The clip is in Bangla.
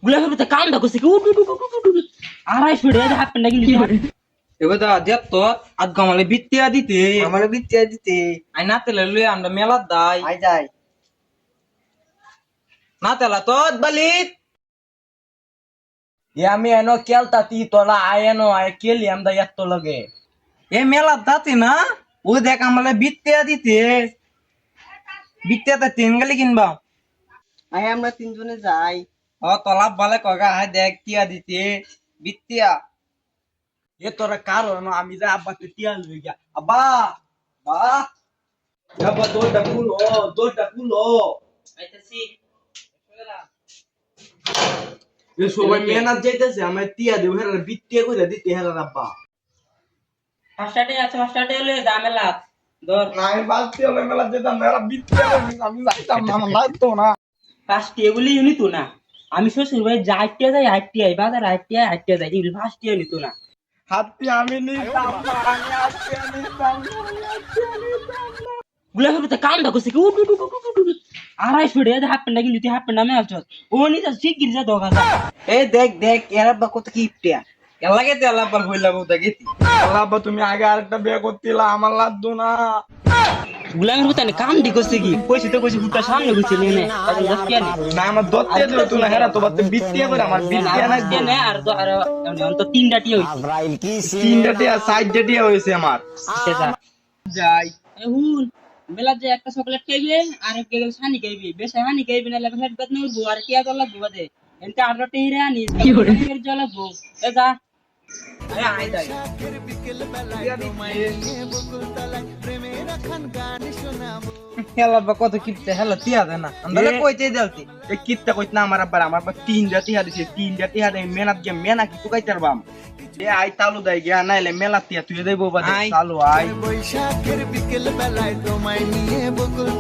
গুলা ফেরতে কাম দা কইছে কি উঠ উঠ উঠ উঠ উঠ আড়াই ফিট এ হাত পেন্ডা গিলি এবার দা দেখ তো আজ গামালে বিত্তিয়া দিতে আমার বিত্তিয়া দিতে আই না তেলে লই আমরা মেলা দাই আই যাই না তেলা তো বালিত আমি এনো কেলতা তি তোলা আয় এনো আয় কেলি আমদা এত লগে এ মেলা দাতে না ও দেখ আমালে বিত্তিয়া দিতে বিত্তিয়াতে তিন গেলি কিনবা আই আমরা তিনজনে যাই ও তোলা বলে কগা হাই দেখ টিয়া দিতে বিত্তিয়া এ তোরা কারণ আমি যা আব্বাকে টিয়া লই গিয়া আব্বা বা আব্বা দৌড়টা খুলো আইতাছি এ সবাই মেহনত যাইতেছে আমার টিয়া দেব হেরা বিত্তিয়া কইরা দিতে হেরা আব্বা ফাস্টাটে আছে ফাস্টাটে লই জামেলা ধর না আমি বালতি হবে মেলা যেতাম না এরা বিত্তিয়া আমি যাইতাম না আমার লাগতো না ফার্স্ট টেবিল ইউনি তো না আমি শ্বশুর ভাই যাইতে যাই আইতে আই বাজার আইতে যাই ইউনি ফার্স্ট টেবিল তো না হাতি আমি নিতাম না আমি আজকে নিতাম না গুলা ফেরতে কাম দা কইছে কি উঠ উঠ উঠ উঠ উঠ আড়াই ফিট এ হাত পেন্ডা গিলি হাত পেন্ডা মে আসছ ও নি যা শিগগির যা দগা যা এ দেখ দেখ এর আব্বা কত কি ইপটিয়া এলাকে তে আল্লাহ পার হইলা বউটা গেতি আল্লাহ বা তুমি আগে আরেকটা বিয়ে করতিলা আমার লাগতো না গুলা ফেরতে কাম দি কইছে কি কইছি তো কইছি ফুটা সামনে কইছে নে তাহলে দস কে নে না আমার দত্তে দিও তুই না হেরা তো বাতে বিত্তিয়া করে আমার বিত্তিয়া না কে নে আর আর অন্ত তিনটা টি হইছে তিনটা টিয়া সাইড টিয়া হইছে আমার যা যাই এ হুন বেলা যে একটা চকলেট খাইবে আর এক গেল সানি খাইবে বেশ হানি খাইবে না লাগে হেড বাত নরবো আর কি আর লাগবো বাদে এনতে আরো টেহিরে আনিস কি করে জল লাগবো এ যা আরে আই যাই হেলা বা কত কিপতে হেলা টিয়া দেনা আমরা কইতে দেলতি এ কিপতে কইত না আমার আব্বা তিনটা টিয়া দিছে তিনটা টিয়া দেই মেনাত গে মেনা কি তুকাইতার বাম এ আই তালু দাই গিয়া নাইলে মেলা টিয়া তুই দেবো বাদে চালু আই বৈশাখের বিকেল বেলায় তোমায় নিয়ে বকুল